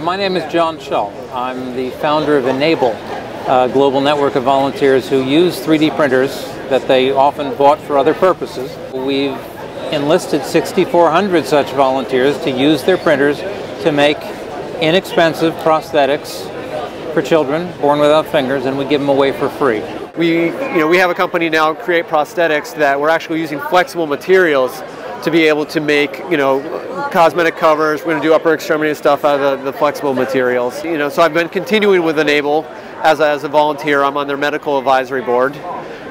My name is John Schull. I'm the founder of Enable, a global network of volunteers who use 3D printers that they often bought for other purposes. We've enlisted 6,400 such volunteers to use their printers to make inexpensive prosthetics for children born without fingers, and we give them away for free. We have a company now, Create Prosthetics, that we're actually using flexible materials to be able to make, cosmetic covers. We're going to do upper extremity stuff out of the flexible materials. So I've been continuing with Enable as a volunteer. I'm on their medical advisory board,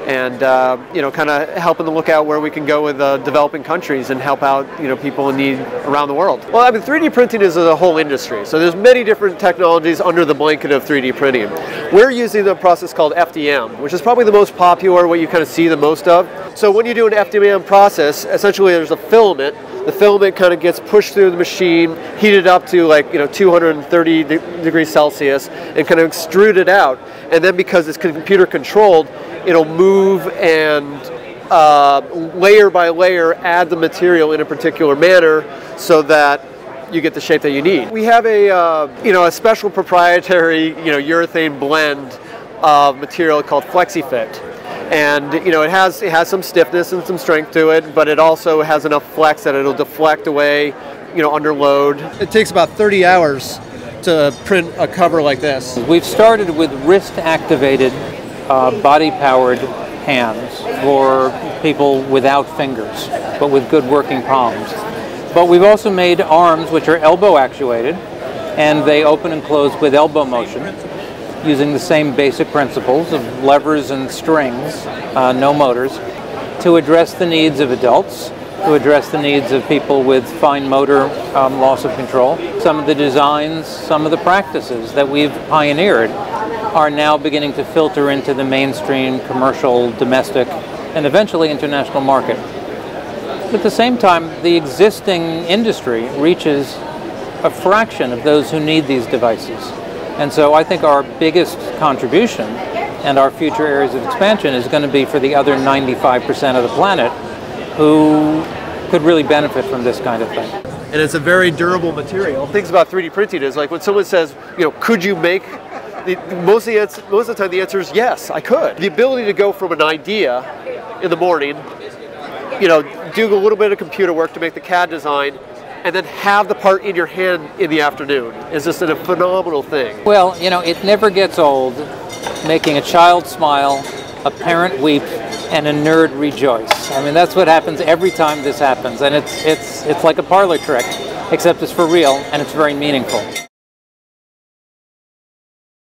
and kind of helping to look out where we can go with developing countries and help out people in need around the world. Well, I mean, 3D printing is a whole industry, so there's many different technologies under the blanket of 3D printing. We're using a process called FDM, which is probably the most popular, what you kind of see the most of. So when you do an FDM process, essentially there's a filament. The filament kind of gets pushed through the machine, heated up to 230 degrees Celsius, and kind of extruded out. And then because it's computer controlled, it'll move and layer by layer add the material in a particular manner so that you get the shape that you need. We have a special proprietary urethane blend of material called FlexiFit. And it has some stiffness and some strength to it, but it also has enough flex that it'll deflect away, under load. It takes about 30 hours to print a cover like this. We've started with wrist-activated, body-powered hands for people without fingers, but with good working palms. But we've also made arms which are elbow-actuated, and they open and close with elbow motion, using the same basic principles of levers and strings, no motors, to address the needs of adults, to address the needs of people with fine motor loss of control. Some of the designs, some of the practices that we've pioneered are now beginning to filter into the mainstream commercial, domestic, and eventually international market. At the same time, the existing industry reaches a fraction of those who need these devices. And so I think our biggest contribution and our future areas of expansion is going to be for the other 95% of the planet who could really benefit from this kind of thing. And it's a very durable material. Things about 3D printing is like when someone says, could you make, most of the time the answer is yes, I could. The ability to go from an idea in the morning, do a little bit of computer work to make the CAD design, and then have the part in your hand in the afternoon is just a phenomenal thing. Well, it never gets old making a child smile, a parent weep, and a nerd rejoice. I mean, that's what happens every time this happens, and it's like a parlor trick, except it's for real and it's very meaningful.